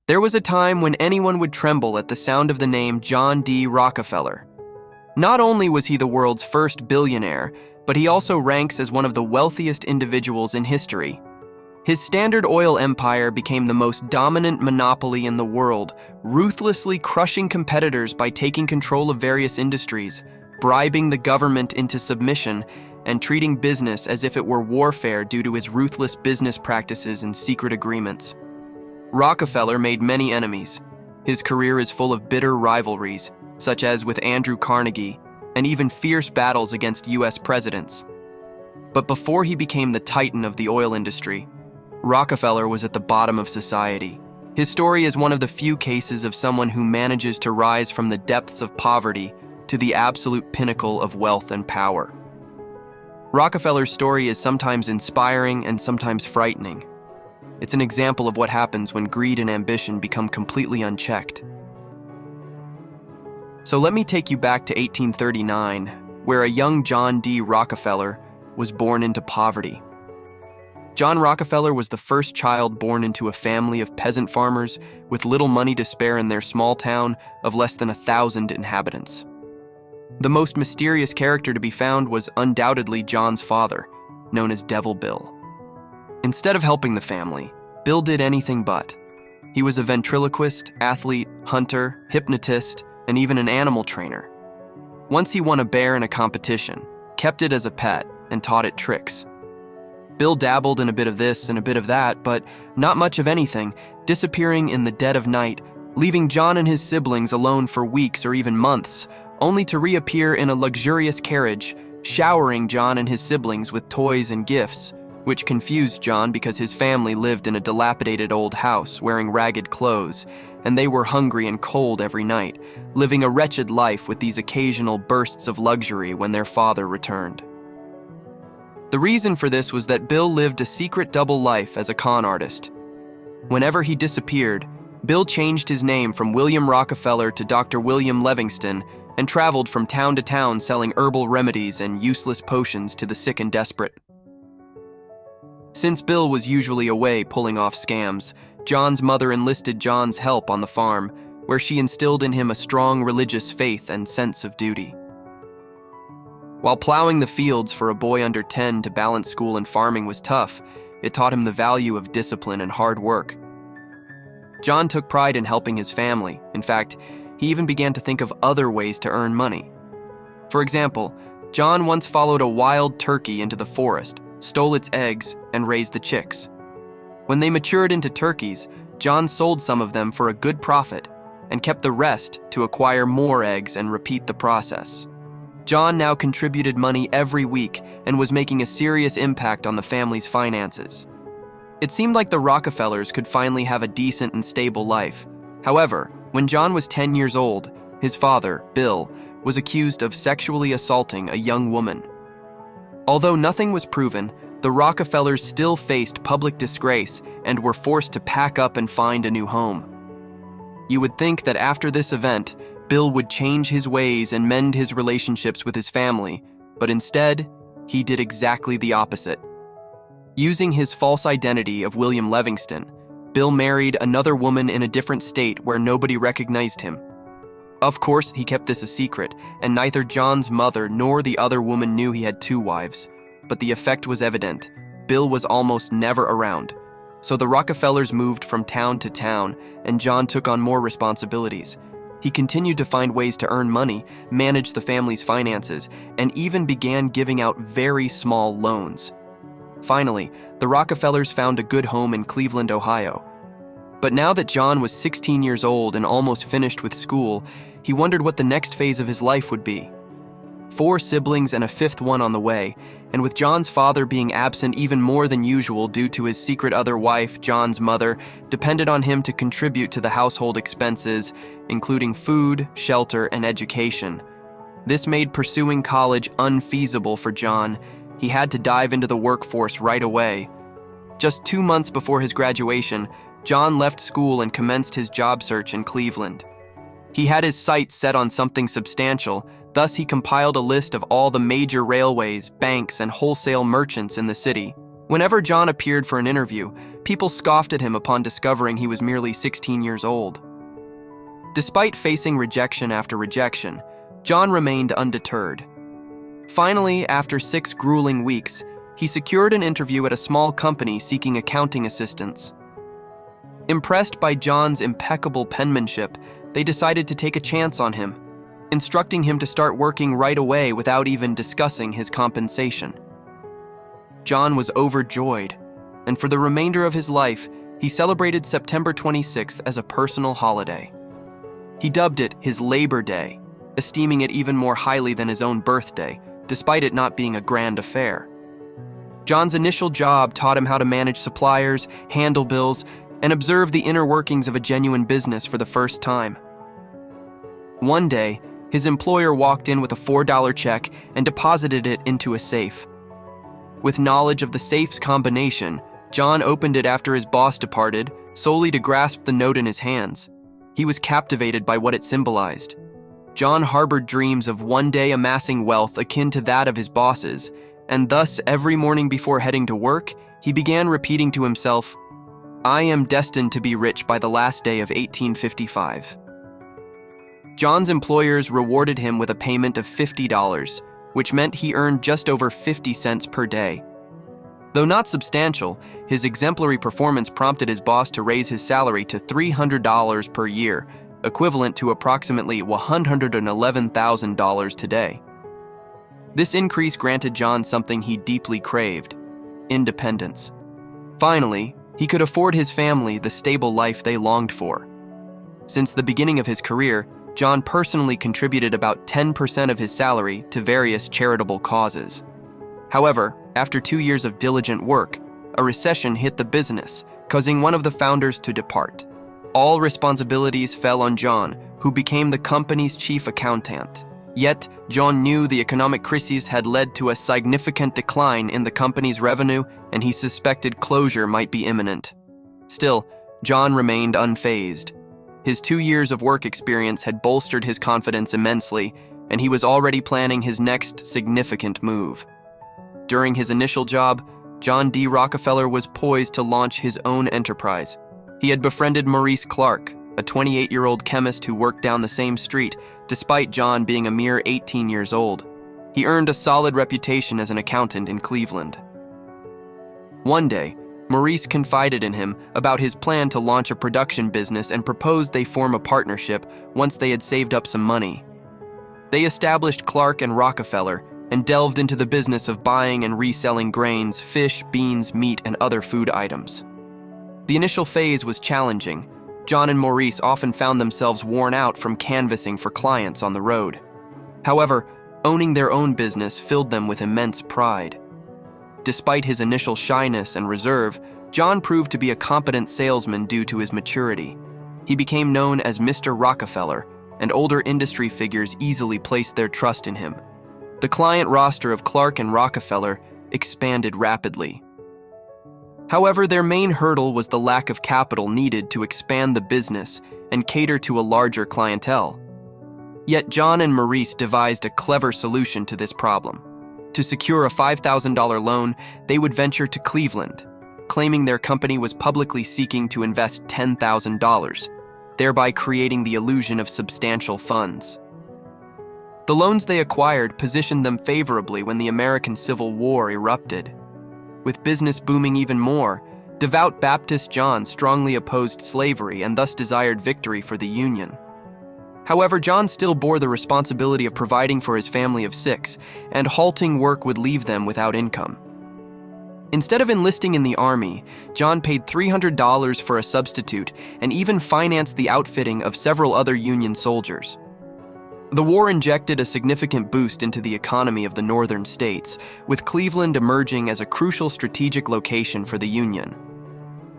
There was a time when anyone would tremble at the sound of the name John D. Rockefeller. Not only was he the world's first billionaire, but he also ranks as one of the wealthiest individuals in history. His Standard Oil empire became the most dominant monopoly in the world, ruthlessly crushing competitors by taking control of various industries, bribing the government into submission, and treating business as if it were warfare due to his ruthless business practices and secret agreements. Rockefeller made many enemies. His career is full of bitter rivalries, such as with Andrew Carnegie, and even fierce battles against US presidents. But before he became the titan of the oil industry, Rockefeller was at the bottom of society. His story is one of the few cases of someone who manages to rise from the depths of poverty to the absolute pinnacle of wealth and power. Rockefeller's story is sometimes inspiring and sometimes frightening. It's an example of what happens when greed and ambition become completely unchecked. So let me take you back to 1839, where a young John D. Rockefeller was born into poverty. John Rockefeller was the first child born into a family of peasant farmers with little money to spare in their small town of less than 1,000 inhabitants. The most mysterious character to be found was undoubtedly John's father, known as Devil Bill. Instead of helping the family, Bill did anything but. He was a ventriloquist, athlete, hunter, hypnotist, and even an animal trainer. Once he won a bear in a competition, kept it as a pet, and taught it tricks. Bill dabbled in a bit of this and a bit of that, but not much of anything, disappearing in the dead of night, leaving John and his siblings alone for weeks or even months, only to reappear in a luxurious carriage, showering John and his siblings with toys and gifts, which confused John because his family lived in a dilapidated old house wearing ragged clothes, and they were hungry and cold every night, living a wretched life with these occasional bursts of luxury when their father returned. The reason for this was that Bill lived a secret double life as a con artist. Whenever he disappeared, Bill changed his name from William Rockefeller to Dr. William Livingston and traveled from town to town selling herbal remedies and useless potions to the sick and desperate. Since Bill was usually away pulling off scams, John's mother enlisted John's help on the farm, where she instilled in him a strong religious faith and sense of duty. While plowing the fields for a boy under 10 to balance school and farming was tough, it taught him the value of discipline and hard work. John took pride in helping his family. In fact, he even began to think of other ways to earn money. For example, John once followed a wild turkey into the forest, stole its eggs, and raised the chicks. When they matured into turkeys, John sold some of them for a good profit and kept the rest to acquire more eggs and repeat the process. John now contributed money every week and was making a serious impact on the family's finances. It seemed like the Rockefellers could finally have a decent and stable life. However, when John was 10 years old, his father, Bill, was accused of sexually assaulting a young woman. Although nothing was proven, the Rockefellers still faced public disgrace and were forced to pack up and find a new home. You would think that after this event, Bill would change his ways and mend his relationships with his family, but instead, he did exactly the opposite. Using his false identity of William Livingston, Bill married another woman in a different state where nobody recognized him. Of course, he kept this a secret, and neither John's mother nor the other woman knew he had two wives. But the effect was evident. Bill was almost never around. So the Rockefellers moved from town to town, and John took on more responsibilities. He continued to find ways to earn money, manage the family's finances, and even began giving out very small loans. Finally, the Rockefellers found a good home in Cleveland, Ohio. But now that John was 16 years old and almost finished with school, he wondered what the next phase of his life would be. 4 siblings and a 5th one on the way, and with John's father being absent even more than usual due to his secret other wife, John's mother, depended on him to contribute to the household expenses, including food, shelter, and education. This made pursuing college unfeasible for John. He had to dive into the workforce right away. Just 2 months before his graduation, John left school and commenced his job search in Cleveland. He had his sights set on something substantial. Thus, he compiled a list of all the major railways, banks, and wholesale merchants in the city. Whenever John appeared for an interview, People scoffed at him upon discovering he was merely 16 years old. Despite facing rejection after rejection, John remained undeterred. Finally, after 6 grueling weeks, he secured an interview at a small company seeking accounting assistance. Impressed by John's impeccable penmanship, they decided to take a chance on him, instructing him to start working right away without even discussing his compensation. John was overjoyed, and for the remainder of his life, he celebrated September 26th as a personal holiday. He dubbed it his Labor Day, esteeming it even more highly than his own birthday, despite it not being a grand affair. John's initial job taught him how to manage suppliers, handle bills, and observe the inner workings of a genuine business for the first time. One day, his employer walked in with a $4 check and deposited it into a safe. With knowledge of the safe's combination, John opened it after his boss departed, solely to grasp the note in his hands. He was captivated by what it symbolized. John harbored dreams of one day amassing wealth akin to that of his bosses, and thus every morning before heading to work, he began repeating to himself, "I am destined to be rich by the last day of 1855. John's employers rewarded him with a payment of $50, which meant he earned just over 50 cents per day. Though not substantial, his exemplary performance prompted his boss to raise his salary to $300 per year, equivalent to approximately $111,000 today. This increase granted John something he deeply craved: independence. Finally, he could afford his family the stable life they longed for. Since the beginning of his career, John personally contributed about 10% of his salary to various charitable causes. However, after 2 years of diligent work, a recession hit the business, causing one of the founders to depart. All responsibilities fell on John, who became the company's chief accountant. Yet, John knew the economic crisis had led to a significant decline in the company's revenue, and he suspected closure might be imminent. Still, John remained unfazed. His 2 years of work experience had bolstered his confidence immensely, and he was already planning his next significant move. During his initial job, John D. Rockefeller was poised to launch his own enterprise. He had befriended Maurice Clark, a 28-year-old chemist who worked down the same street, despite John being a mere 18 years old. He earned a solid reputation as an accountant in Cleveland. One day, Maurice confided in him about his plan to launch a production business and proposed they form a partnership once they had saved up some money. They established Clark and Rockefeller and delved into the business of buying and reselling grains, fish, beans, meat, and other food items. The initial phase was challenging. John and Maurice often found themselves worn out from canvassing for clients on the road. However, owning their own business filled them with immense pride. Despite his initial shyness and reserve, John proved to be a competent salesman due to his maturity. He became known as Mr. Rockefeller, and older industry figures easily placed their trust in him. The client roster of Clark and Rockefeller expanded rapidly. However, their main hurdle was the lack of capital needed to expand the business and cater to a larger clientele. Yet John and Maurice devised a clever solution to this problem. To secure a $5,000 loan, they would venture to Cleveland, claiming their company was publicly seeking to invest $10,000, thereby creating the illusion of substantial funds. The loans they acquired positioned them favorably when the American Civil War erupted. With business booming even more, devout Baptist John strongly opposed slavery and thus desired victory for the Union. However, John still bore the responsibility of providing for his family of 6, and halting work would leave them without income. Instead of enlisting in the army, John paid $300 for a substitute and even financed the outfitting of several other Union soldiers. The war injected a significant boost into the economy of the northern states, with Cleveland emerging as a crucial strategic location for the Union.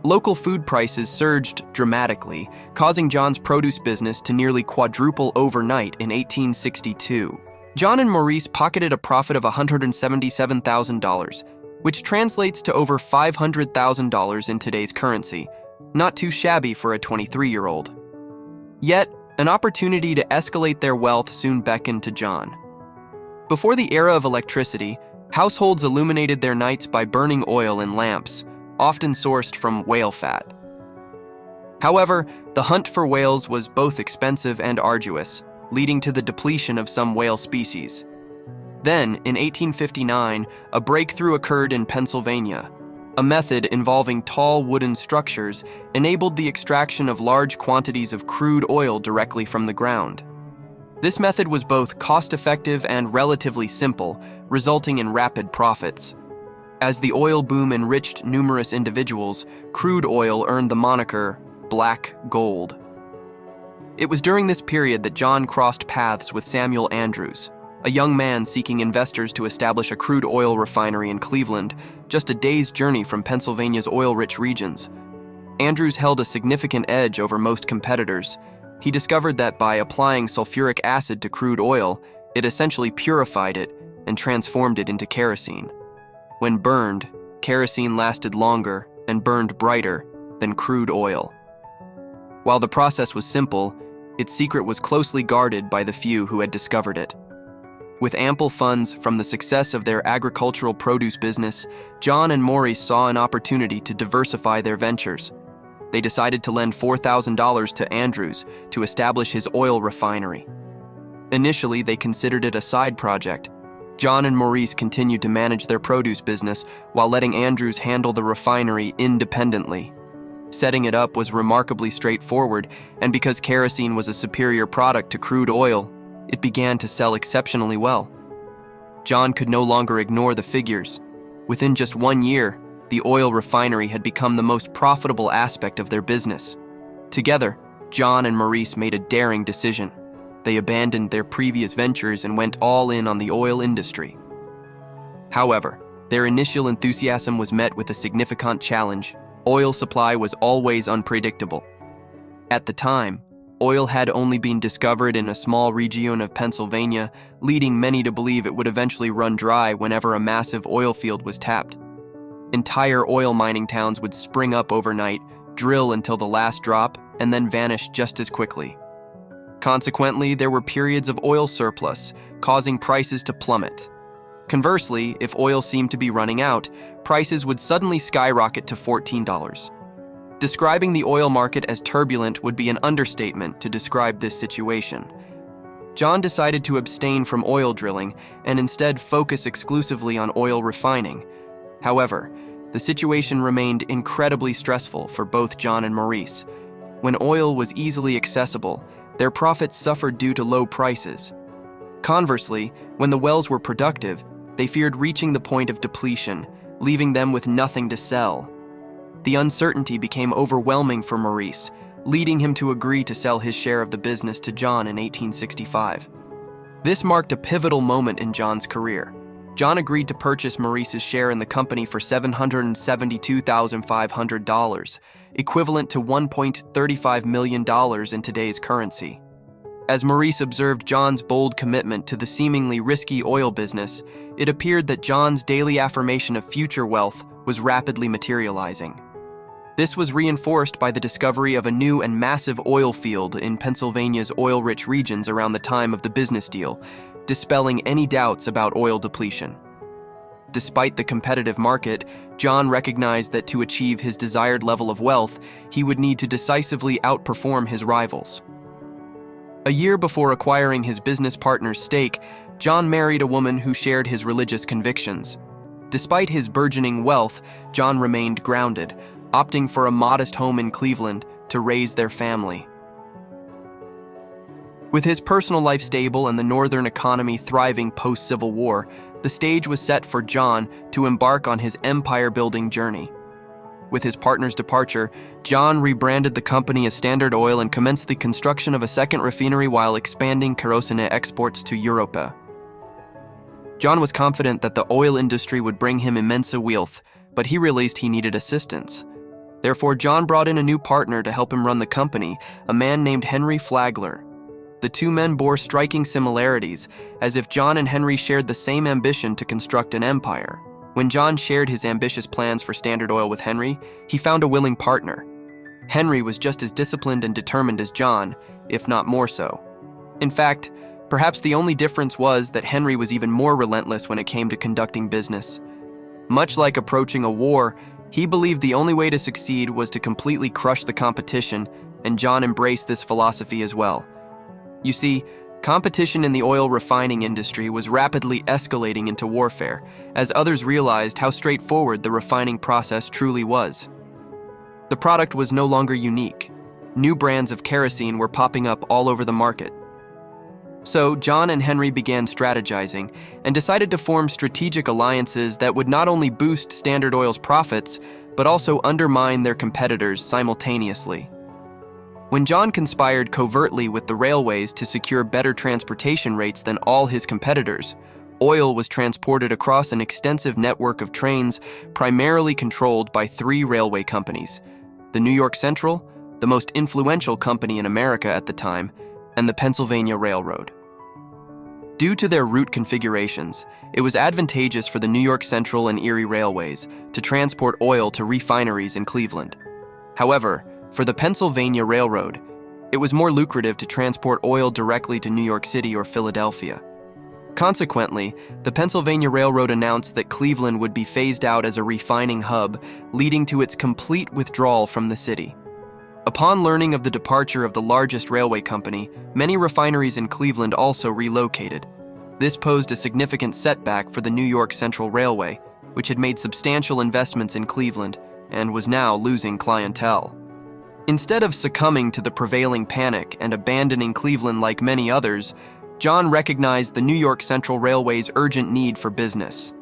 Local food prices surged dramatically, causing John's produce business to nearly quadruple overnight in 1862. John and Maurice pocketed a profit of $177,000, which translates to over $500,000 in today's currency, not too shabby for a 23-year-old. Yet, an opportunity to escalate their wealth soon beckoned to John. Before the era of electricity, households illuminated their nights by burning oil in lamps. often sourced from whale fat. However, the hunt for whales was both expensive and arduous, leading to the depletion of some whale species. Then, in 1859, a breakthrough occurred in Pennsylvania. A method involving tall wooden structures enabled the extraction of large quantities of crude oil directly from the ground. This method was both cost-effective and relatively simple, resulting in rapid profits. As the oil boom enriched numerous individuals, crude oil earned the moniker Black Gold. It was during this period that John crossed paths with Samuel Andrews, a young man seeking investors to establish a crude oil refinery in Cleveland, just a day's journey from Pennsylvania's oil-rich regions. Andrews held a significant edge over most competitors. He discovered that by applying sulfuric acid to crude oil, it essentially purified it and transformed it into kerosene. When burned, kerosene lasted longer and burned brighter than crude oil. While the process was simple, its secret was closely guarded by the few who had discovered it. With ample funds from the success of their agricultural produce business, John and Maurice saw an opportunity to diversify their ventures. They decided to lend $4,000 to Andrews to establish his oil refinery. Initially, they considered it a side project. John and Maurice continued to manage their produce business while letting Andrews handle the refinery independently. Setting it up was remarkably straightforward, and because kerosene was a superior product to crude oil, it began to sell exceptionally well. John could no longer ignore the figures. Within just 1 year, the oil refinery had become the most profitable aspect of their business. Together, John and Maurice made a daring decision. They abandoned their previous ventures and went all in on the oil industry. However, their initial enthusiasm was met with a significant challenge. Oil supply was always unpredictable. At the time, oil had only been discovered in a small region of Pennsylvania, leading many to believe it would eventually run dry whenever a massive oil field was tapped. Entire oil mining towns would spring up overnight, drill until the last drop, and then vanish just as quickly. Consequently, there were periods of oil surplus, causing prices to plummet. Conversely, if oil seemed to be running out, prices would suddenly skyrocket to $14. Describing the oil market as turbulent would be an understatement to describe this situation. John decided to abstain from oil drilling and instead focus exclusively on oil refining. However, the situation remained incredibly stressful for both John and Maurice. When oil was easily accessible, their profits suffered due to low prices. Conversely, when the wells were productive, they feared reaching the point of depletion, leaving them with nothing to sell. The uncertainty became overwhelming for Maurice, leading him to agree to sell his share of the business to John in 1865. This marked a pivotal moment in John's career. John agreed to purchase Maurice's share in the company for $772,500, equivalent to $1.35 million in today's currency. As Maurice observed John's bold commitment to the seemingly risky oil business, it appeared that John's daily affirmation of future wealth was rapidly materializing. This was reinforced by the discovery of a new and massive oil field in Pennsylvania's oil-rich regions around the time of the business deal, dispelling any doubts about oil depletion. Despite the competitive market, John recognized that to achieve his desired level of wealth, he would need to decisively outperform his rivals. A year before acquiring his business partner's stake, John married a woman who shared his religious convictions. Despite his burgeoning wealth, John remained grounded, opting for a modest home in Cleveland to raise their family. With his personal life stable and the northern economy thriving post-Civil War, the stage was set for John to embark on his empire-building journey. With his partner's departure, John rebranded the company as Standard Oil and commenced the construction of a second refinery while expanding kerosene exports to Europe. John was confident that the oil industry would bring him immense wealth, but he realized he needed assistance. Therefore, John brought in a new partner to help him run the company, a man named Henry Flagler. The two men bore striking similarities, as if John and Henry shared the same ambition to construct an empire. When John shared his ambitious plans for Standard Oil with Henry, he found a willing partner. Henry was just as disciplined and determined as John, if not more so. In fact, perhaps the only difference was that Henry was even more relentless when it came to conducting business. Much like approaching a war, He believed the only way to succeed was to completely crush the competition, and John embraced this philosophy as well. You see, competition in the oil refining industry was rapidly escalating into warfare, as others realized how straightforward the refining process truly was. The product was no longer unique. New brands of kerosene were popping up all over the market. So, John and Henry began strategizing and decided to form strategic alliances that would not only boost Standard Oil's profits, but also undermine their competitors simultaneously. When John conspired covertly with the railways to secure better transportation rates than all his competitors, oil was transported across an extensive network of trains primarily controlled by 3 railway companies: the New York Central, the most influential company in America at the time, and the Pennsylvania Railroad. Due to their route configurations, it was advantageous for the New York Central and Erie Railways to transport oil to refineries in Cleveland. However, for the Pennsylvania Railroad, it was more lucrative to transport oil directly to New York City or Philadelphia. Consequently, the Pennsylvania Railroad announced that Cleveland would be phased out as a refining hub, leading to its complete withdrawal from the city. Upon learning of the departure of the largest railway company, many refineries in Cleveland also relocated. This posed a significant setback for the New York Central Railway, which had made substantial investments in Cleveland and was now losing clientele. Instead of succumbing to the prevailing panic and abandoning Cleveland like many others, John recognized the New York Central Railway's urgent need for business.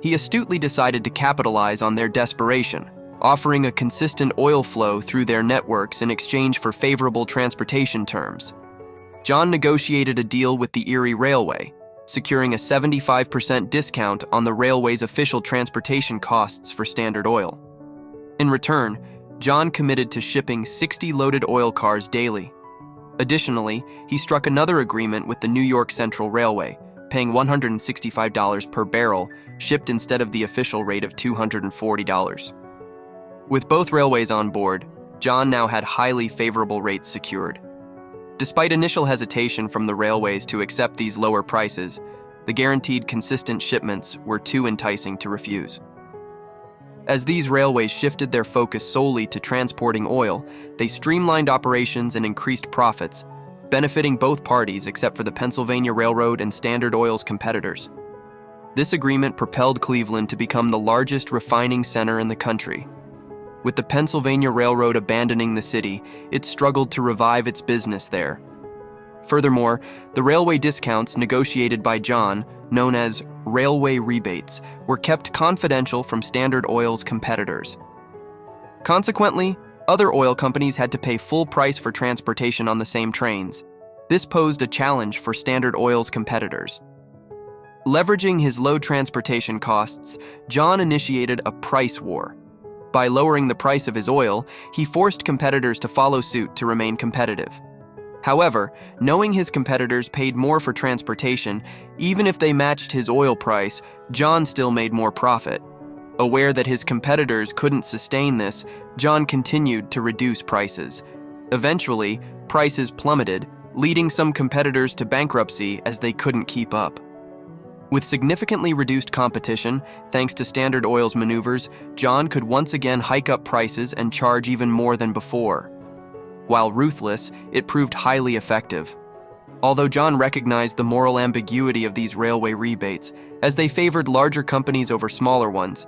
He astutely decided to capitalize on their desperation, offering a consistent oil flow through their networks in exchange for favorable transportation terms. John negotiated a deal with the Erie Railway, securing a 75% discount on the railway's official transportation costs for Standard Oil. In return, John committed to shipping 60 loaded oil cars daily. Additionally, he struck another agreement with the New York Central Railway, paying $165 per barrel, shipped instead of the official rate of $240. With both railways on board, John now had highly favorable rates secured. Despite initial hesitation from the railways to accept these lower prices, the guaranteed consistent shipments were too enticing to refuse. As these railways shifted their focus solely to transporting oil, they streamlined operations and increased profits, benefiting both parties except for the Pennsylvania Railroad and Standard Oil's competitors. This agreement propelled Cleveland to become the largest refining center in the country. With the Pennsylvania Railroad abandoning the city, it struggled to revive its business there. Furthermore, the railway discounts negotiated by John, known as railway rebates, were kept confidential from Standard Oil's competitors. Consequently, other oil companies had to pay full price for transportation on the same trains. This posed a challenge for Standard Oil's competitors. Leveraging his low transportation costs, John initiated a price war. By lowering the price of his oil, he forced competitors to follow suit to remain competitive. However, knowing his competitors paid more for transportation, even if they matched his oil price, John still made more profit. Aware that his competitors couldn't sustain this, John continued to reduce prices. Eventually, prices plummeted, leading some competitors to bankruptcy as they couldn't keep up. With significantly reduced competition, thanks to Standard Oil's maneuvers, John could once again hike up prices and charge even more than before. While ruthless, it proved highly effective. Although John recognized the moral ambiguity of these railway rebates, as they favored larger companies over smaller ones,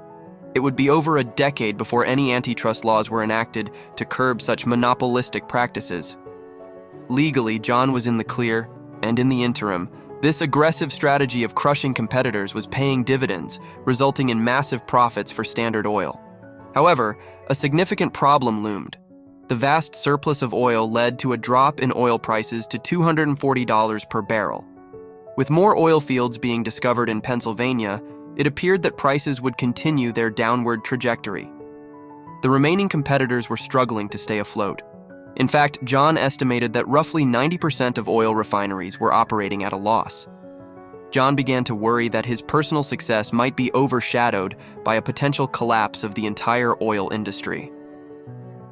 it would be over a decade before any antitrust laws were enacted to curb such monopolistic practices. Legally, John was in the clear, and in the interim, this aggressive strategy of crushing competitors was paying dividends, resulting in massive profits for Standard Oil. However, a significant problem loomed. The vast surplus of oil led to a drop in oil prices to $240 per barrel. With more oil fields being discovered in Pennsylvania, it appeared that prices would continue their downward trajectory. The remaining competitors were struggling to stay afloat. In fact, John estimated that roughly 90% of oil refineries were operating at a loss. John began to worry that his personal success might be overshadowed by a potential collapse of the entire oil industry.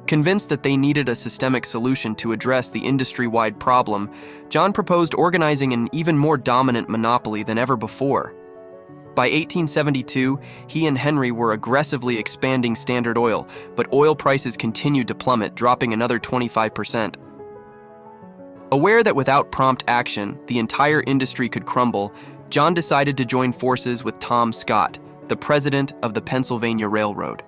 Convinced that they needed a systemic solution to address the industry-wide problem, John proposed organizing an even more dominant monopoly than ever before. By 1872, he and Henry were aggressively expanding Standard Oil, but oil prices continued to plummet, dropping another 25%. Aware that without prompt action, the entire industry could crumble, John decided to join forces with Tom Scott, the president of the Pennsylvania Railroad.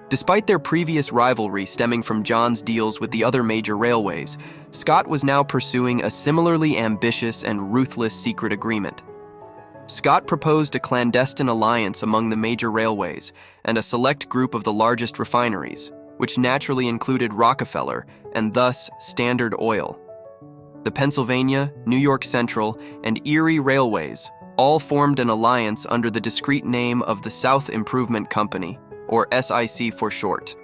Despite their previous rivalry stemming from John's deals with the other major railways, Scott was now pursuing a similarly ambitious and ruthless secret agreement. Scott proposed a clandestine alliance among the major railways and a select group of the largest refineries, which naturally included Rockefeller and thus Standard Oil. The Pennsylvania, New York Central, and Erie Railways all formed an alliance under the discreet name of the South Improvement Company, or SIC for short.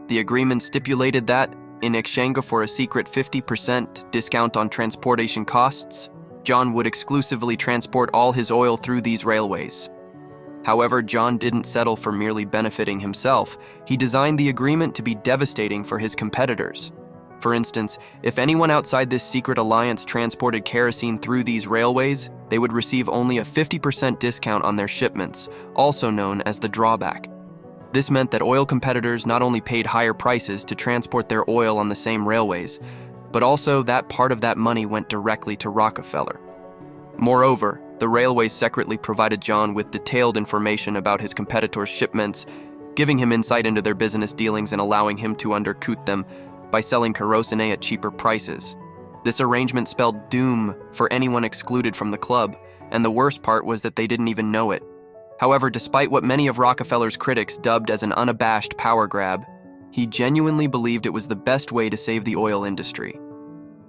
The agreement stipulated that, in exchange for a secret 50% discount on transportation costs, John would exclusively transport all his oil through these railways. However, John didn't settle for merely benefiting himself. He designed the agreement to be devastating for his competitors. For instance, if anyone outside this secret alliance transported kerosene through these railways, they would receive only a 50% discount on their shipments, also known as the drawback. This meant that oil competitors not only paid higher prices to transport their oil on the same railways, but also that part of that money went directly to Rockefeller. Moreover, the railways secretly provided John with detailed information about his competitors' shipments, giving him insight into their business dealings and allowing him to undercut them by selling kerosene at cheaper prices. This arrangement spelled doom for anyone excluded from the club, and the worst part was that they didn't even know it. However, despite what many of Rockefeller's critics dubbed as an unabashed power grab, he genuinely believed it was the best way to save the oil industry.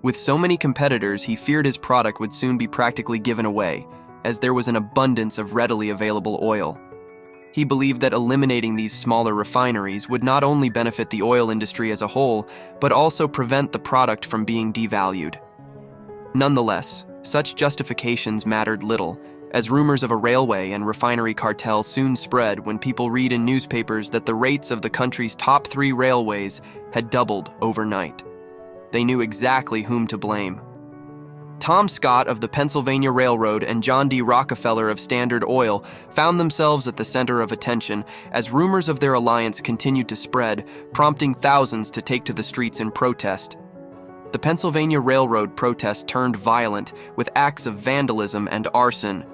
With so many competitors, he feared his product would soon be practically given away, as there was an abundance of readily available oil. He believed that eliminating these smaller refineries would not only benefit the oil industry as a whole, but also prevent the product from being devalued. Nonetheless, such justifications mattered little, as rumors of a railway and refinery cartel soon spread when people read in newspapers that the rates of the country's top 3 railways had doubled overnight. They knew exactly whom to blame. Tom Scott of the Pennsylvania Railroad and John D. Rockefeller of Standard Oil found themselves at the center of attention as rumors of their alliance continued to spread, prompting thousands to take to the streets in protest. The Pennsylvania Railroad protest turned violent with acts of vandalism and arson.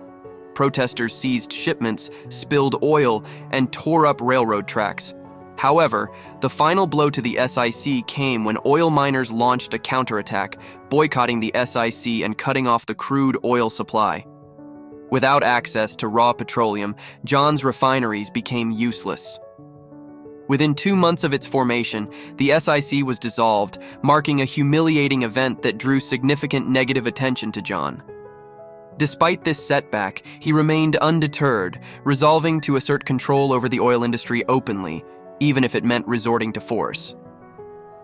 Protesters seized shipments, spilled oil, and tore up railroad tracks. However, the final blow to the SIC came when oil miners launched a counterattack, boycotting the SIC and cutting off the crude oil supply. Without access to raw petroleum, John's refineries became useless. Within 2 months of its formation, the SIC was dissolved, marking a humiliating event that drew significant negative attention to John. Despite this setback, he remained undeterred, resolving to assert control over the oil industry openly, even if it meant resorting to force.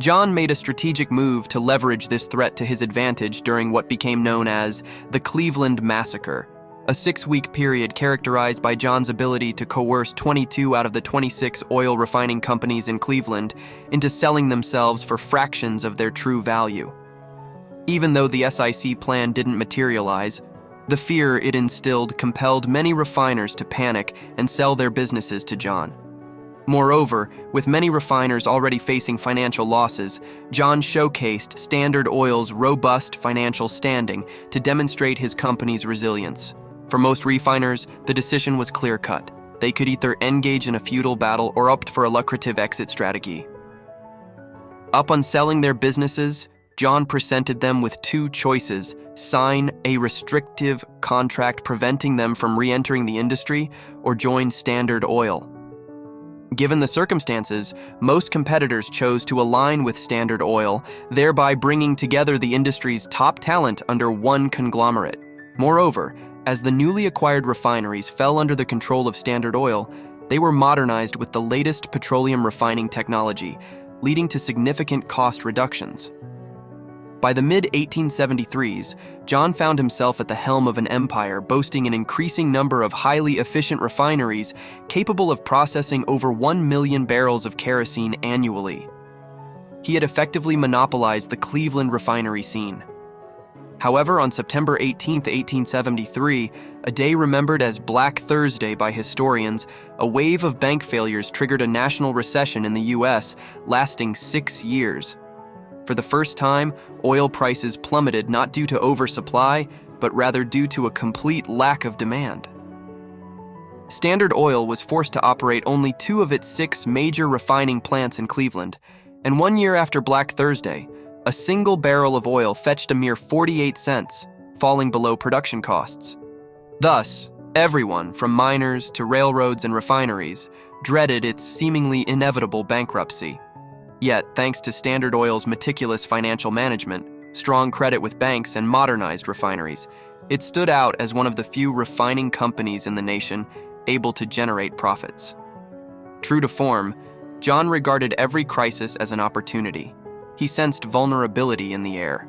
John made a strategic move to leverage this threat to his advantage during what became known as the Cleveland Massacre, a 6-week period characterized by John's ability to coerce 22 out of the 26 oil refining companies in Cleveland into selling themselves for fractions of their true value. Even though the SIC plan didn't materialize, the fear it instilled compelled many refiners to panic and sell their businesses to John. Moreover, with many refiners already facing financial losses, John showcased Standard Oil's robust financial standing to demonstrate his company's resilience. For most refiners, the decision was clear-cut. They could either engage in a feudal battle or opt for a lucrative exit strategy. Upon selling their businesses, John presented them with 2 choices: sign a restrictive contract preventing them from re-entering the industry, or join Standard Oil. Given the circumstances, most competitors chose to align with Standard Oil, thereby bringing together the industry's top talent under one conglomerate. Moreover, as the newly acquired refineries fell under the control of Standard Oil, they were modernized with the latest petroleum refining technology, leading to significant cost reductions. By the mid-1873s, John found himself at the helm of an empire boasting an increasing number of highly efficient refineries capable of processing over 1 million barrels of kerosene annually. He had effectively monopolized the Cleveland refinery scene. However, on September 18, 1873, a day remembered as Black Thursday by historians, a wave of bank failures triggered a national recession in the U.S., lasting 6 years. For the first time, oil prices plummeted not due to oversupply, but rather due to a complete lack of demand. Standard Oil was forced to operate only 2 of its 6 major refining plants in Cleveland, and 1 year after Black Thursday, a single barrel of oil fetched a mere 48 cents, falling below production costs. Thus, everyone, from miners to railroads and refineries, dreaded its seemingly inevitable bankruptcy. Yet, thanks to Standard Oil's meticulous financial management, strong credit with banks, and modernized refineries, it stood out as one of the few refining companies in the nation able to generate profits. True to form, John regarded every crisis as an opportunity. He sensed vulnerability in the air.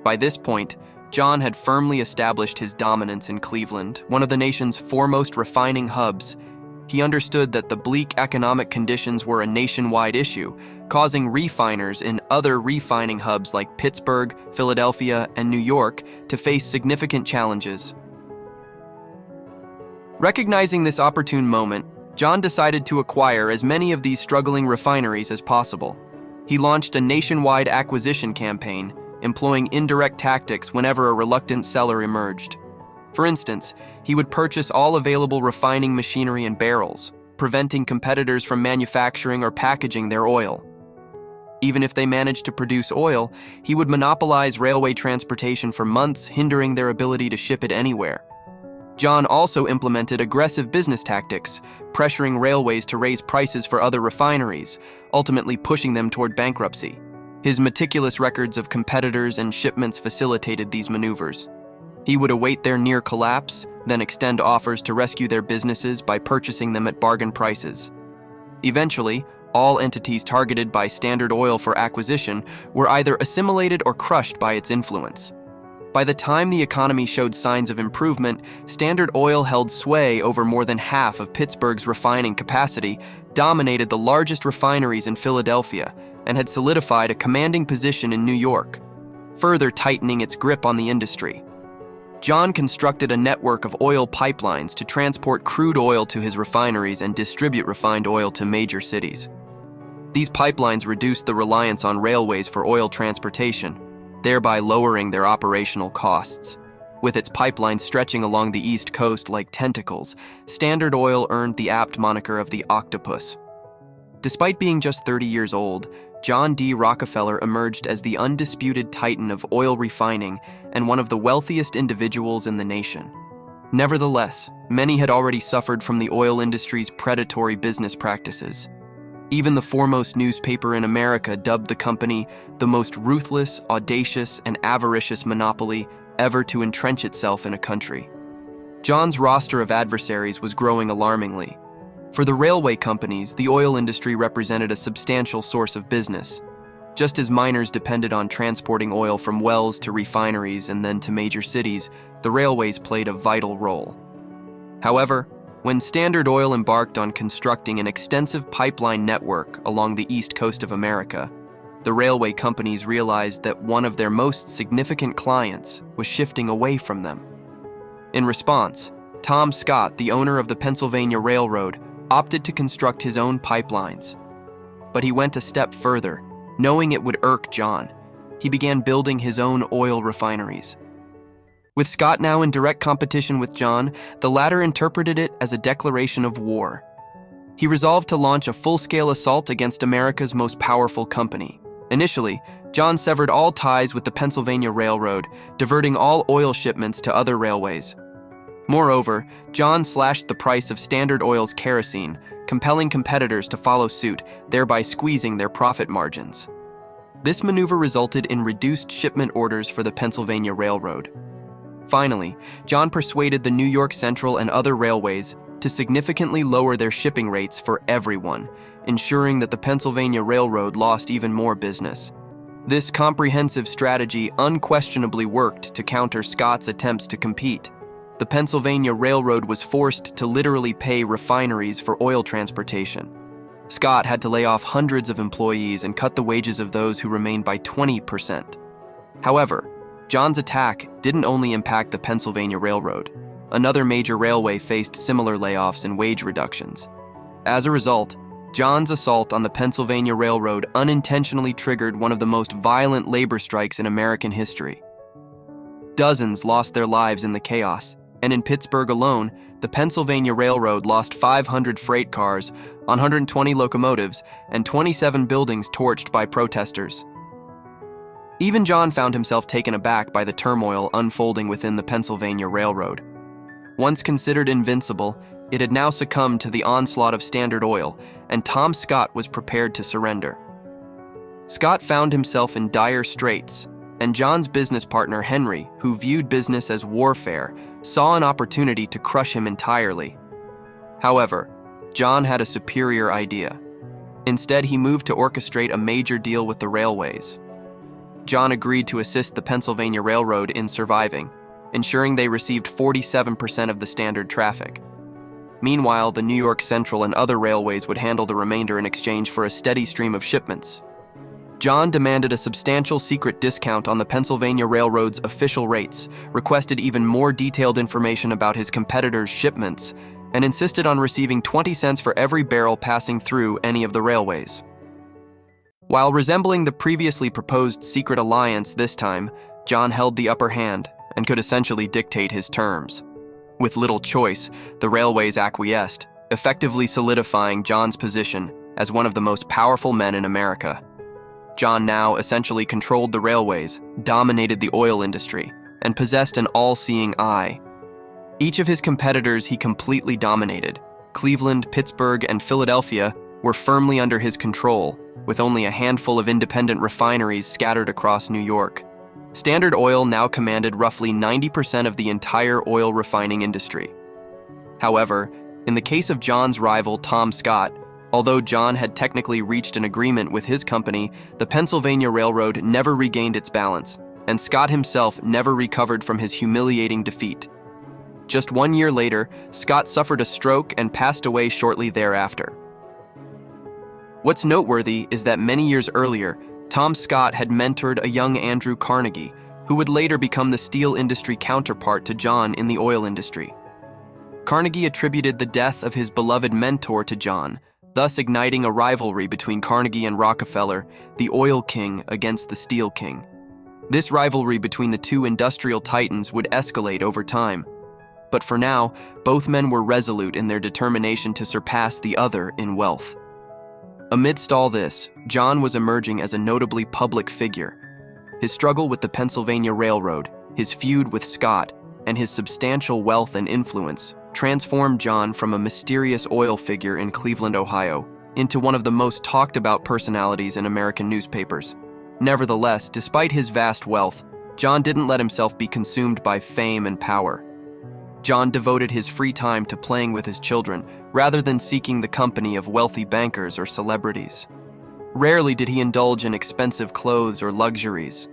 By this point, John had firmly established his dominance in Cleveland, one of the nation's foremost refining hubs. He understood that the bleak economic conditions were a nationwide issue, causing refiners in other refining hubs like Pittsburgh, Philadelphia, and New York to face significant challenges. Recognizing this opportune moment, John decided to acquire as many of these struggling refineries as possible. He launched a nationwide acquisition campaign, employing indirect tactics whenever a reluctant seller emerged. For instance, he would purchase all available refining machinery and barrels, preventing competitors from manufacturing or packaging their oil. Even if they managed to produce oil, he would monopolize railway transportation for months, hindering their ability to ship it anywhere. John also implemented aggressive business tactics, pressuring railways to raise prices for other refineries, ultimately pushing them toward bankruptcy. His meticulous records of competitors and shipments facilitated these maneuvers. He would await their near collapse, then extend offers to rescue their businesses by purchasing them at bargain prices. Eventually, all entities targeted by Standard Oil for acquisition were either assimilated or crushed by its influence. By the time the economy showed signs of improvement, Standard Oil held sway over more than half of Pittsburgh's refining capacity, dominated the largest refineries in Philadelphia, and had solidified a commanding position in New York, further tightening its grip on the industry. John constructed a network of oil pipelines to transport crude oil to his refineries and distribute refined oil to major cities. These pipelines reduced the reliance on railways for oil transportation, thereby lowering their operational costs. With its pipelines stretching along the East Coast like tentacles, Standard Oil earned the apt moniker of the Octopus. Despite being just 30 years old, John D. Rockefeller emerged as the undisputed titan of oil refining and one of the wealthiest individuals in the nation. Nevertheless, many had already suffered from the oil industry's predatory business practices. Even the foremost newspaper in America dubbed the company the most ruthless, audacious, and avaricious monopoly ever to entrench itself in a country. John's roster of adversaries was growing alarmingly. For the railway companies, the oil industry represented a substantial source of business. Just as miners depended on transporting oil from wells to refineries and then to major cities, the railways played a vital role. However, when Standard Oil embarked on constructing an extensive pipeline network along the east coast of America, the railway companies realized that one of their most significant clients was shifting away from them. In response, Tom Scott, the owner of the Pennsylvania Railroad, opted to construct his own pipelines. But he went a step further. Knowing it would irk John, he began building his own oil refineries. With Scott now in direct competition with John, the latter interpreted it as a declaration of war. He resolved to launch a full-scale assault against America's most powerful company. Initially, John severed all ties with the Pennsylvania Railroad, diverting all oil shipments to other railways. Moreover, John slashed the price of Standard Oil's kerosene, compelling competitors to follow suit, thereby squeezing their profit margins. This maneuver resulted in reduced shipment orders for the Pennsylvania Railroad. Finally, John persuaded the New York Central and other railways to significantly lower their shipping rates for everyone, ensuring that the Pennsylvania Railroad lost even more business. This comprehensive strategy unquestionably worked to counter Scott's attempts to compete. The Pennsylvania Railroad was forced to literally pay refineries for oil transportation. Scott had to lay off hundreds of employees and cut the wages of those who remained by 20%. However, John's attack didn't only impact the Pennsylvania Railroad. Another major railway faced similar layoffs and wage reductions. As a result, John's assault on the Pennsylvania Railroad unintentionally triggered one of the most violent labor strikes in American history. Dozens lost their lives in the chaos, and in Pittsburgh alone, the Pennsylvania Railroad lost 500 freight cars, 120 locomotives, and 27 buildings torched by protesters. Even John found himself taken aback by the turmoil unfolding within the Pennsylvania Railroad. Once considered invincible, it had now succumbed to the onslaught of Standard Oil, and Tom Scott was prepared to surrender. Scott found himself in dire straits, and John's business partner Henry, who viewed business as warfare, saw an opportunity to crush him entirely. However, John had a superior idea. Instead, he moved to orchestrate a major deal with the railways. John agreed to assist the Pennsylvania Railroad in surviving, ensuring they received 47% of the standard traffic. Meanwhile, the New York Central and other railways would handle the remainder in exchange for a steady stream of shipments. John demanded a substantial secret discount on the Pennsylvania Railroad's official rates, requested even more detailed information about his competitors' shipments, and insisted on receiving 20 cents for every barrel passing through any of the railways. While resembling the previously proposed secret alliance this time, John held the upper hand and could essentially dictate his terms. With little choice, the railways acquiesced, effectively solidifying John's position as one of the most powerful men in America. John now essentially controlled the railways, dominated the oil industry, and possessed an all-seeing eye. Each of his competitors he completely dominated. Cleveland, Pittsburgh, and Philadelphia were firmly under his control, with only a handful of independent refineries scattered across New York. Standard Oil now commanded roughly 90% of the entire oil refining industry. However, in the case of John's rival Tom Scott, although John had technically reached an agreement with his company, the Pennsylvania Railroad never regained its balance, and Scott himself never recovered from his humiliating defeat. Just 1 year later, Scott suffered a stroke and passed away shortly thereafter. What's noteworthy is that many years earlier, Tom Scott had mentored a young Andrew Carnegie, who would later become the steel industry counterpart to John in the oil industry. Carnegie attributed the death of his beloved mentor to John, thus igniting a rivalry between Carnegie and Rockefeller, the oil king against the steel king. This rivalry between the two industrial titans would escalate over time. But for now, both men were resolute in their determination to surpass the other in wealth. Amidst all this, John was emerging as a notably public figure. His struggle with the Pennsylvania Railroad, his feud with Scott, and his substantial wealth and influence transformed John from a mysterious oil figure in Cleveland, Ohio, into one of the most talked-about personalities in American newspapers. Nevertheless, despite his vast wealth, John didn't let himself be consumed by fame and power. John devoted his free time to playing with his children, rather than seeking the company of wealthy bankers or celebrities. Rarely did he indulge in expensive clothes or luxuries.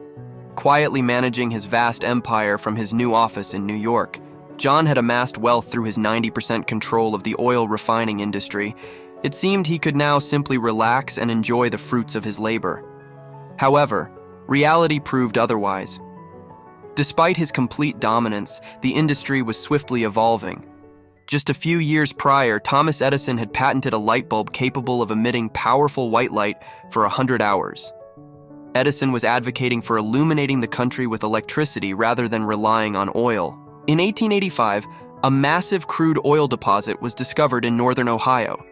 Quietly managing his vast empire from his new office in New York, John had amassed wealth through his 90% control of the oil refining industry. It seemed he could now simply relax and enjoy the fruits of his labor. However, reality proved otherwise. Despite his complete dominance, the industry was swiftly evolving. Just a few years prior, Thomas Edison had patented a light bulb capable of emitting powerful white light for 100 hours. Edison was advocating for illuminating the country with electricity rather than relying on oil. In 1885, a massive crude oil deposit was discovered in northern Ohio.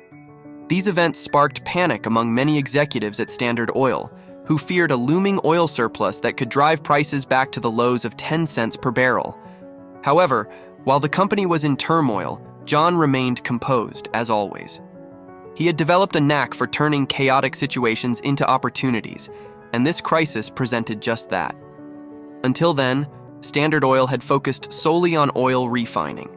These events sparked panic among many executives at Standard Oil, who feared a looming oil surplus that could drive prices back to the lows of 10 cents per barrel. However, while the company was in turmoil, John remained composed, as always. He had developed a knack for turning chaotic situations into opportunities, and this crisis presented just that. Until then, Standard Oil had focused solely on oil refining.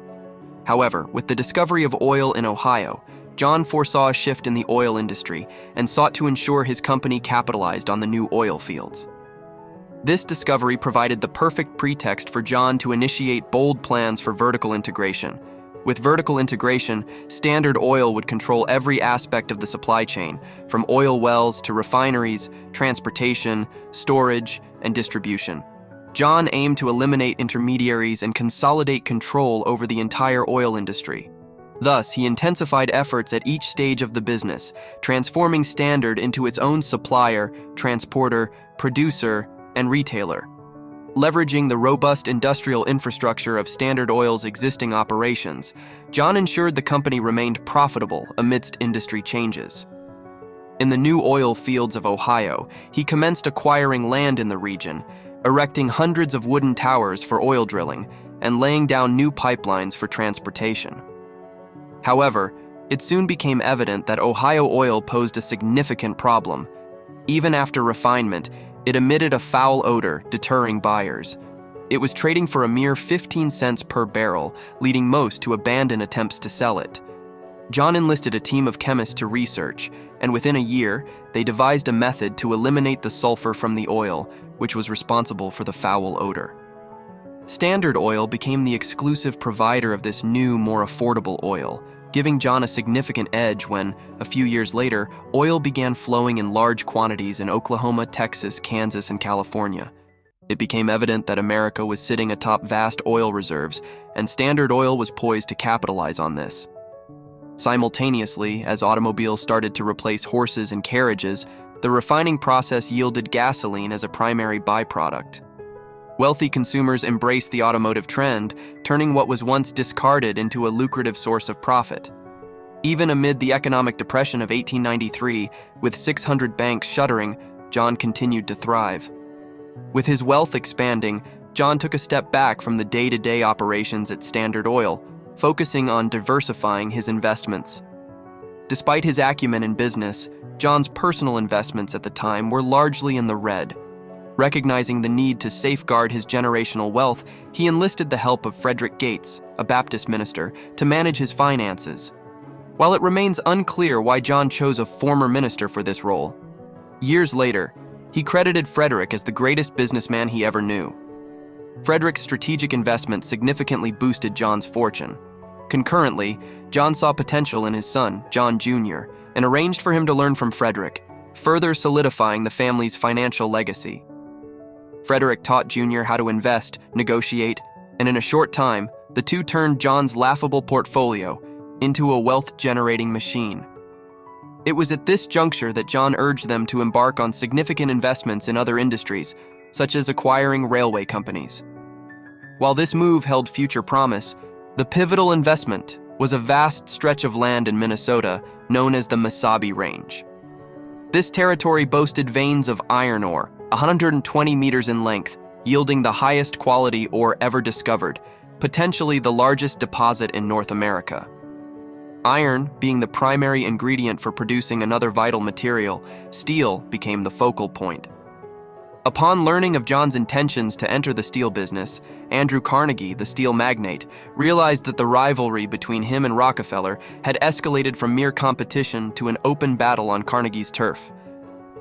However, with the discovery of oil in Ohio, John foresaw a shift in the oil industry and sought to ensure his company capitalized on the new oil fields. This discovery provided the perfect pretext for John to initiate bold plans for vertical integration. With vertical integration, Standard Oil would control every aspect of the supply chain, from oil wells to refineries, transportation, storage, and distribution. John aimed to eliminate intermediaries and consolidate control over the entire oil industry. Thus, he intensified efforts at each stage of the business, transforming Standard into its own supplier, transporter, producer, and retailer. Leveraging the robust industrial infrastructure of Standard Oil's existing operations, John ensured the company remained profitable amidst industry changes. In the new oil fields of Ohio, he commenced acquiring land in the region, erecting hundreds of wooden towers for oil drilling, and laying down new pipelines for transportation. However, it soon became evident that Ohio oil posed a significant problem. Even after refinement, it emitted a foul odor, deterring buyers. It was trading for a mere 15 cents per barrel, leading most to abandon attempts to sell it. John enlisted a team of chemists to research, and within a year, they devised a method to eliminate the sulfur from the oil, which was responsible for the foul odor. Standard Oil became the exclusive provider of this new, more affordable oil, giving John a significant edge when, a few years later, oil began flowing in large quantities in Oklahoma, Texas, Kansas, and California. It became evident that America was sitting atop vast oil reserves, and Standard Oil was poised to capitalize on this. Simultaneously, as automobiles started to replace horses and carriages, the refining process yielded gasoline as a primary byproduct. Wealthy consumers embraced the automotive trend, turning what was once discarded into a lucrative source of profit. Even amid the economic depression of 1893, with 600 banks shuttering, John continued to thrive. With his wealth expanding, John took a step back from the day-to-day operations at Standard Oil, focusing on diversifying his investments. Despite his acumen in business, John's personal investments at the time were largely in the red. Recognizing the need to safeguard his generational wealth, he enlisted the help of Frederick Gates, a Baptist minister, to manage his finances. While it remains unclear why John chose a former minister for this role, years later, he credited Frederick as the greatest businessman he ever knew. Frederick's strategic investment significantly boosted John's fortune. Concurrently, John saw potential in his son, John Jr., and arranged for him to learn from Frederick, further solidifying the family's financial legacy. Frederick taught Jr. how to invest, negotiate, and in a short time, the two turned John's laughable portfolio into a wealth-generating machine. It was at this juncture that John urged them to embark on significant investments in other industries, such as acquiring railway companies. While this move held future promise, the pivotal investment was a vast stretch of land in Minnesota known as the Mesabi Range. This territory boasted veins of iron ore, 120 meters in length, yielding the highest quality ore ever discovered, potentially the largest deposit in North America. Iron being the primary ingredient for producing another vital material, steel became the focal point. Upon learning of John's intentions to enter the steel business, Andrew Carnegie, the steel magnate, realized that the rivalry between him and Rockefeller had escalated from mere competition to an open battle on Carnegie's turf.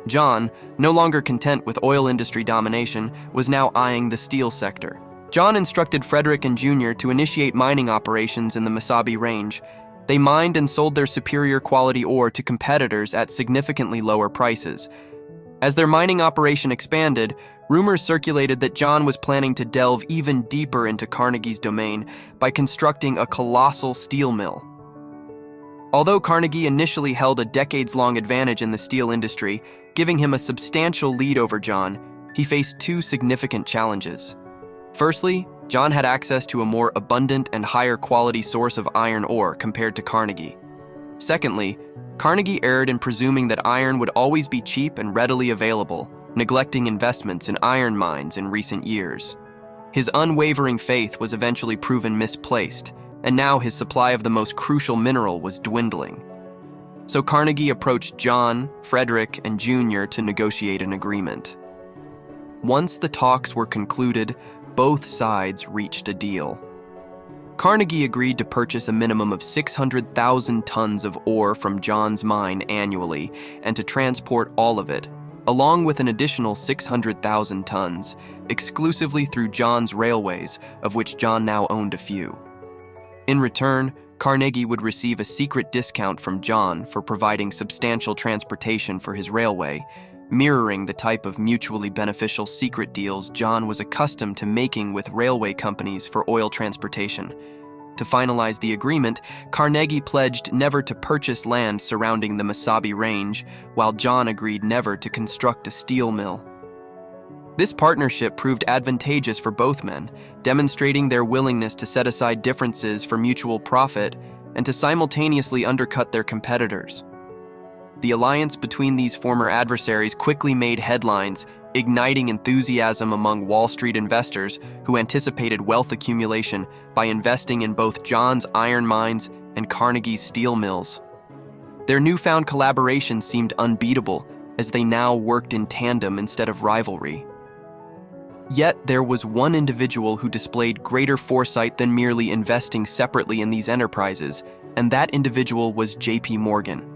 John, no longer content with oil industry domination, was now eyeing the steel sector. John instructed Frederick and Jr. to initiate mining operations in the Mesabi Range. They mined and sold their superior quality ore to competitors at significantly lower prices. As their mining operation expanded, rumors circulated that John was planning to delve even deeper into Carnegie's domain by constructing a colossal steel mill. Although Carnegie initially held a decades-long advantage in the steel industry, giving him a substantial lead over John, he faced two significant challenges. Firstly, John had access to a more abundant and higher quality source of iron ore compared to Carnegie. Secondly, Carnegie erred in presuming that iron would always be cheap and readily available, neglecting investments in iron mines in recent years. His unwavering faith was eventually proven misplaced, and now his supply of the most crucial mineral was dwindling. So Carnegie approached John, Frederick, and Jr. to negotiate an agreement. Once the talks were concluded, both sides reached a deal. Carnegie agreed to purchase a minimum of 600,000 tons of ore from John's mine annually and to transport all of it, along with an additional 600,000 tons, exclusively through John's railways, of which John now owned a few. In return, Carnegie would receive a secret discount from John for providing substantial transportation for his railway, mirroring the type of mutually beneficial secret deals John was accustomed to making with railway companies for oil transportation. To finalize the agreement, Carnegie pledged never to purchase land surrounding the Mesabi Range, while John agreed never to construct a steel mill. This partnership proved advantageous for both men, demonstrating their willingness to set aside differences for mutual profit and to simultaneously undercut their competitors. The alliance between these former adversaries quickly made headlines, igniting enthusiasm among Wall Street investors who anticipated wealth accumulation by investing in both John's iron mines and Carnegie's steel mills. Their newfound collaboration seemed unbeatable, as they now worked in tandem instead of rivalry. Yet there was one individual who displayed greater foresight than merely investing separately in these enterprises, and that individual was J.P. Morgan.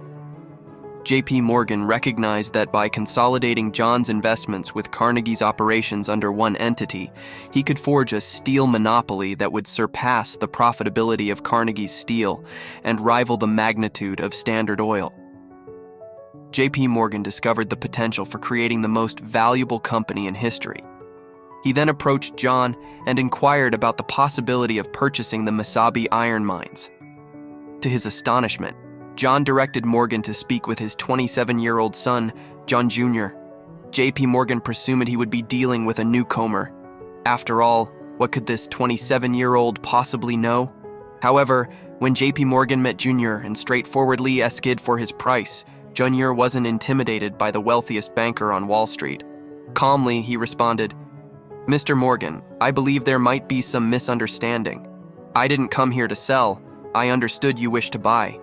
J.P. Morgan recognized that by consolidating John's investments with Carnegie's operations under one entity, he could forge a steel monopoly that would surpass the profitability of Carnegie's steel and rival the magnitude of Standard Oil. J.P. Morgan discovered the potential for creating the most valuable company in history. He then approached John and inquired about the possibility of purchasing the Mesabi iron mines. To his astonishment, John directed Morgan to speak with his 27-year-old son, John Jr. J.P. Morgan presumed he would be dealing with a newcomer. After all, what could this 27-year-old possibly know? However, when J.P. Morgan met Jr. and straightforwardly asked for his price, Jr. wasn't intimidated by the wealthiest banker on Wall Street. Calmly, he responded, "Mr. Morgan, I believe there might be some misunderstanding. I didn't come here to sell. I understood you wished to buy."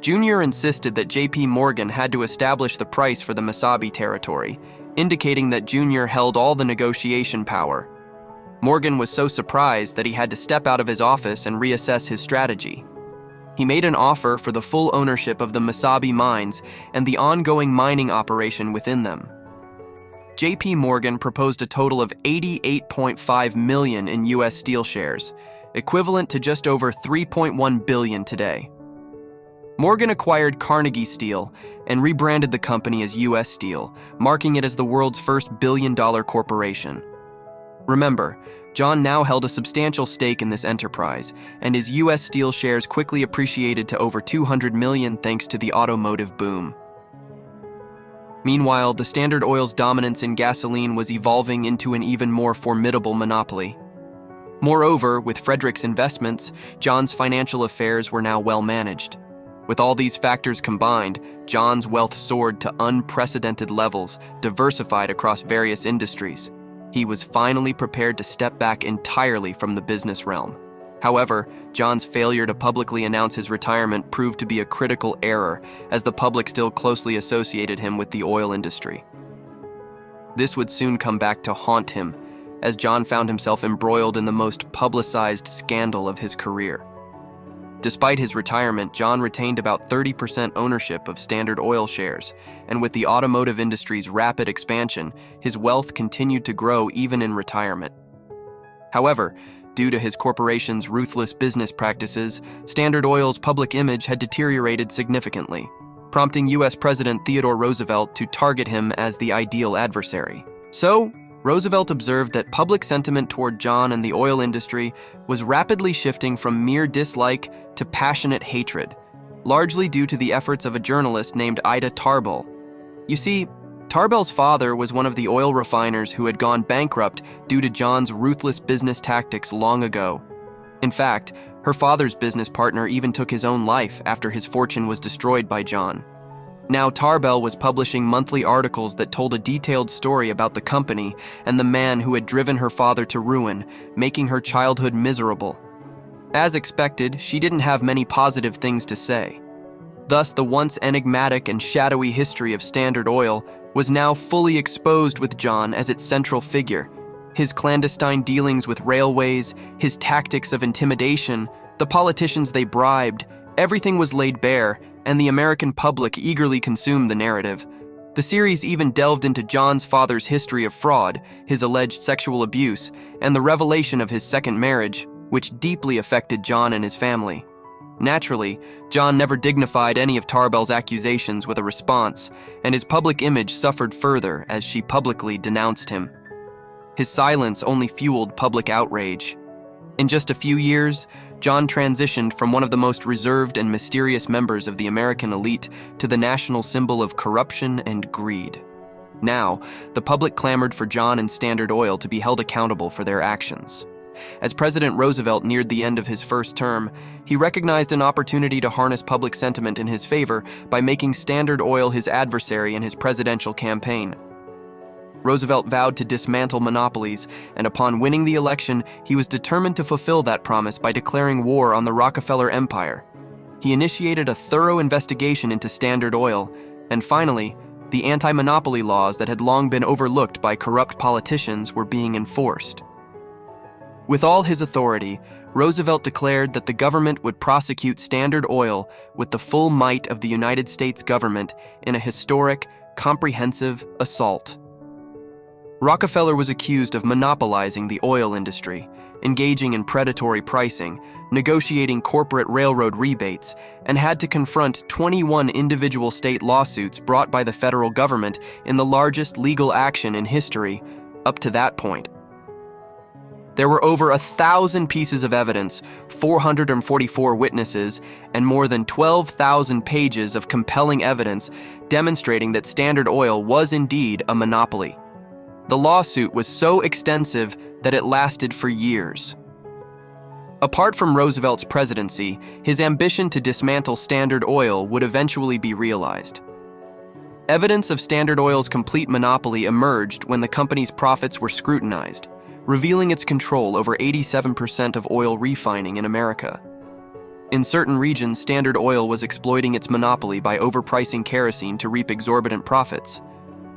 Jr. insisted that J.P. Morgan had to establish the price for the Mesabi territory, indicating that Jr. held all the negotiation power. Morgan was so surprised that he had to step out of his office and reassess his strategy. He made an offer for the full ownership of the Mesabi mines and the ongoing mining operation within them. J.P. Morgan proposed a total of $88.5 million in U.S. Steel shares, equivalent to just over $3.1 billion today. Morgan acquired Carnegie Steel and rebranded the company as U.S. Steel, marking it as the world's first billion-dollar corporation. Remember, John now held a substantial stake in this enterprise, and his U.S. Steel shares quickly appreciated to over $200 million thanks to the automotive boom. Meanwhile, the Standard Oil's dominance in gasoline was evolving into an even more formidable monopoly. Moreover, with Frederick's investments, John's financial affairs were now well managed. With all these factors combined, John's wealth soared to unprecedented levels, diversified across various industries. He was finally prepared to step back entirely from the business realm. However, John's failure to publicly announce his retirement proved to be a critical error, as the public still closely associated him with the oil industry. This would soon come back to haunt him, as John found himself embroiled in the most publicized scandal of his career. Despite his retirement, John retained about 30% ownership of Standard Oil shares, and with the automotive industry's rapid expansion, his wealth continued to grow even in retirement. However, due to his corporation's ruthless business practices, Standard Oil's public image had deteriorated significantly, prompting U.S. President Theodore Roosevelt to target him as the ideal adversary. So, Roosevelt observed that public sentiment toward John and the oil industry was rapidly shifting from mere dislike to passionate hatred, largely due to the efforts of a journalist named Ida Tarbell. You see, Tarbell's father was one of the oil refiners who had gone bankrupt due to John's ruthless business tactics long ago. In fact, her father's business partner even took his own life after his fortune was destroyed by John. Now Tarbell was publishing monthly articles that told a detailed story about the company and the man who had driven her father to ruin, making her childhood miserable. As expected, she didn't have many positive things to say. Thus, the once enigmatic and shadowy history of Standard Oil was now fully exposed with John as its central figure. His clandestine dealings with railways, his tactics of intimidation, the politicians they bribed, everything was laid bare, and the American public eagerly consumed the narrative. The series even delved into John's father's history of fraud, his alleged sexual abuse, and the revelation of his second marriage, which deeply affected John and his family. Naturally, John never dignified any of Tarbell's accusations with a response, and his public image suffered further as she publicly denounced him. His silence only fueled public outrage. In just a few years, John transitioned from one of the most reserved and mysterious members of the American elite to the national symbol of corruption and greed. Now, the public clamored for John and Standard Oil to be held accountable for their actions. As President Roosevelt neared the end of his first term, he recognized an opportunity to harness public sentiment in his favor by making Standard Oil his adversary in his presidential campaign. Roosevelt vowed to dismantle monopolies, and upon winning the election, he was determined to fulfill that promise by declaring war on the Rockefeller Empire. He initiated a thorough investigation into Standard Oil, and finally, the anti-monopoly laws that had long been overlooked by corrupt politicians were being enforced. With all his authority, Roosevelt declared that the government would prosecute Standard Oil with the full might of the United States government in a historic, comprehensive assault. Rockefeller was accused of monopolizing the oil industry, engaging in predatory pricing, negotiating corporate railroad rebates, and had to confront 21 individual state lawsuits brought by the federal government in the largest legal action in history up to that point. There were over 1,000 pieces of evidence, 444 witnesses, and more than 12,000 pages of compelling evidence demonstrating that Standard Oil was indeed a monopoly. The lawsuit was so extensive that it lasted for years. Apart from Roosevelt's presidency, his ambition to dismantle Standard Oil would eventually be realized. Evidence of Standard Oil's complete monopoly emerged when the company's profits were scrutinized, revealing its control over 87% of oil refining in America. In certain regions, Standard Oil was exploiting its monopoly by overpricing kerosene to reap exorbitant profits.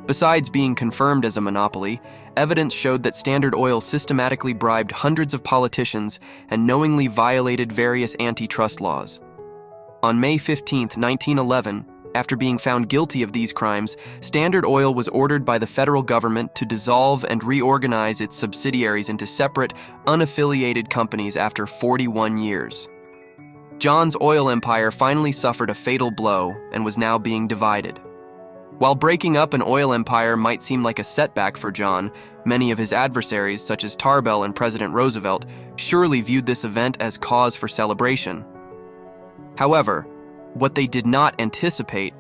Besides being confirmed as a monopoly, evidence showed that Standard Oil systematically bribed hundreds of politicians and knowingly violated various antitrust laws. On May 15, 1911, after being found guilty of these crimes, Standard Oil was ordered by the federal government to dissolve and reorganize its subsidiaries into separate, unaffiliated companies after 41 years. John's oil empire finally suffered a fatal blow and was now being divided. While breaking up an oil empire might seem like a setback for John, many of his adversaries, such as Tarbell and President Roosevelt, surely viewed this event as cause for celebration. However, what they did not anticipate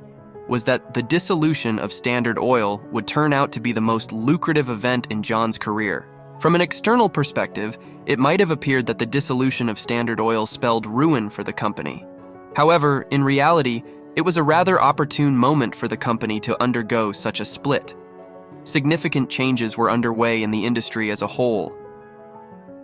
was that the dissolution of Standard Oil would turn out to be the most lucrative event in John's career. From an external perspective, it might have appeared that the dissolution of Standard Oil spelled ruin for the company. However, in reality, it was a rather opportune moment for the company to undergo such a split. Significant changes were underway in the industry as a whole.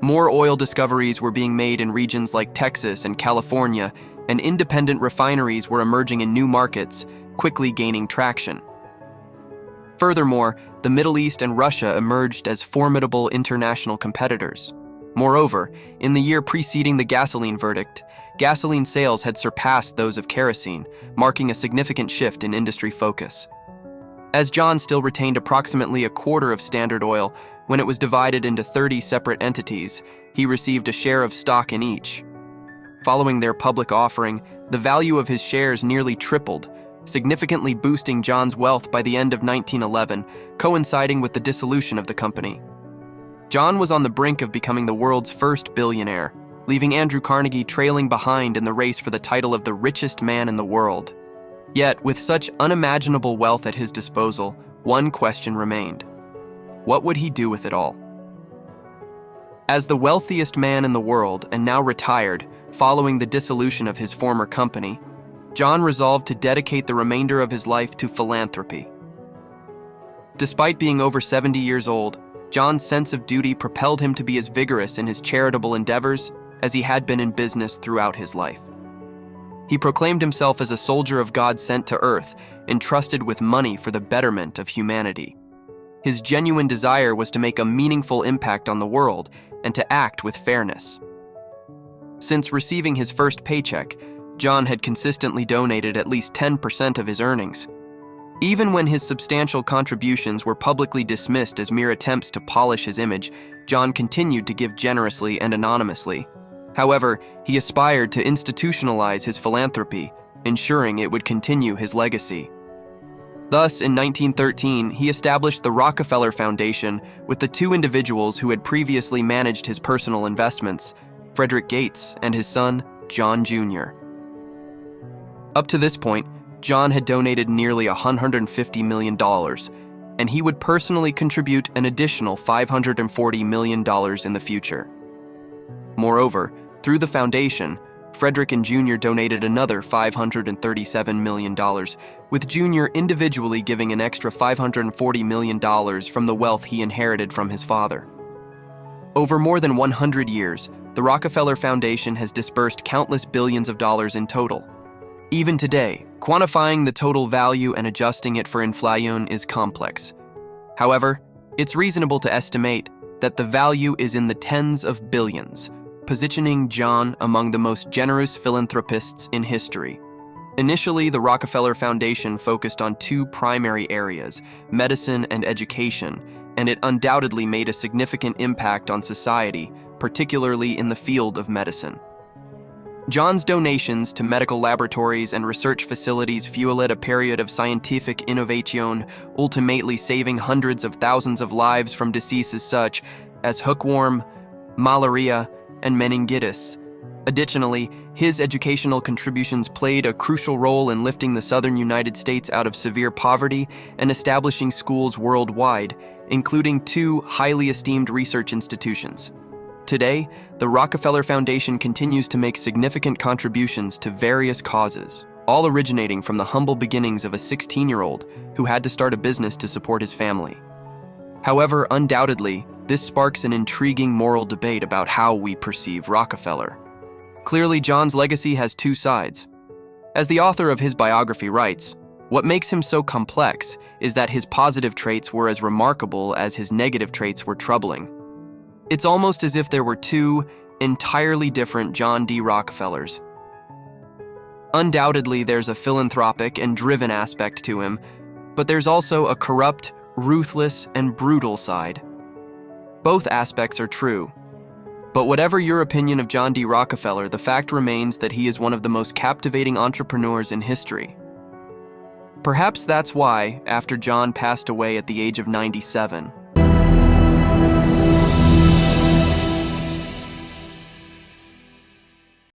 More oil discoveries were being made in regions like Texas and California, and independent refineries were emerging in new markets, quickly gaining traction. Furthermore, the Middle East and Russia emerged as formidable international competitors. Moreover, in the year preceding the gasoline verdict, gasoline sales had surpassed those of kerosene, marking a significant shift in industry focus. As John still retained approximately a quarter of Standard Oil, when it was divided into 30 separate entities, he received a share of stock in each. Following their public offering, the value of his shares nearly tripled, significantly boosting John's wealth by the end of 1911, coinciding with the dissolution of the company. John was on the brink of becoming the world's first billionaire, leaving Andrew Carnegie trailing behind in the race for the title of the richest man in the world. Yet, with such unimaginable wealth at his disposal, one question remained. What would he do with it all? As the wealthiest man in the world and now retired, following the dissolution of his former company, John resolved to dedicate the remainder of his life to philanthropy. Despite being over 70 years old, John's sense of duty propelled him to be as vigorous in his charitable endeavors as he had been in business throughout his life. He proclaimed himself as a soldier of God sent to earth, entrusted with money for the betterment of humanity. His genuine desire was to make a meaningful impact on the world and to act with fairness. Since receiving his first paycheck, John had consistently donated at least 10% of his earnings. Even when his substantial contributions were publicly dismissed as mere attempts to polish his image, John continued to give generously and anonymously. However, he aspired to institutionalize his philanthropy, ensuring it would continue his legacy. Thus, in 1913, he established the Rockefeller Foundation with the two individuals who had previously managed his personal investments, Frederick Gates and his son, John Jr. Up to this point, John had donated nearly $150 million, and he would personally contribute an additional $540 million in the future. Moreover, through the foundation, Frederick and Jr. donated another $537 million, with Jr. individually giving an extra $540 million from the wealth he inherited from his father. Over more than 100 years, the Rockefeller Foundation has disbursed countless billions of dollars in total. Even today, quantifying the total value and adjusting it for inflation is complex. However, it's reasonable to estimate that the value is in the tens of billions, positioning John among the most generous philanthropists in history. Initially, the Rockefeller Foundation focused on two primary areas, medicine and education, and it undoubtedly made a significant impact on society, particularly in the field of medicine. John's donations to medical laboratories and research facilities fueled a period of scientific innovation, ultimately saving hundreds of thousands of lives from diseases such as hookworm, malaria, and meningitis. Additionally, his educational contributions played a crucial role in lifting the southern United States out of severe poverty and establishing schools worldwide, including two highly esteemed research institutions. Today, the Rockefeller Foundation continues to make significant contributions to various causes, all originating from the humble beginnings of a 16-year-old who had to start a business to support his family. However, undoubtedly, this sparks an intriguing moral debate about how we perceive Rockefeller. Clearly, John's legacy has two sides. As the author of his biography writes, what makes him so complex is that his positive traits were as remarkable as his negative traits were troubling. It's almost as if there were two entirely different John D. Rockefellers. Undoubtedly, there's a philanthropic and driven aspect to him, but there's also a corrupt, ruthless, and brutal side. Both aspects are true. But whatever your opinion of John D. Rockefeller, the fact remains that he is one of the most captivating entrepreneurs in history. Perhaps that's why, after John passed away at the age of 97,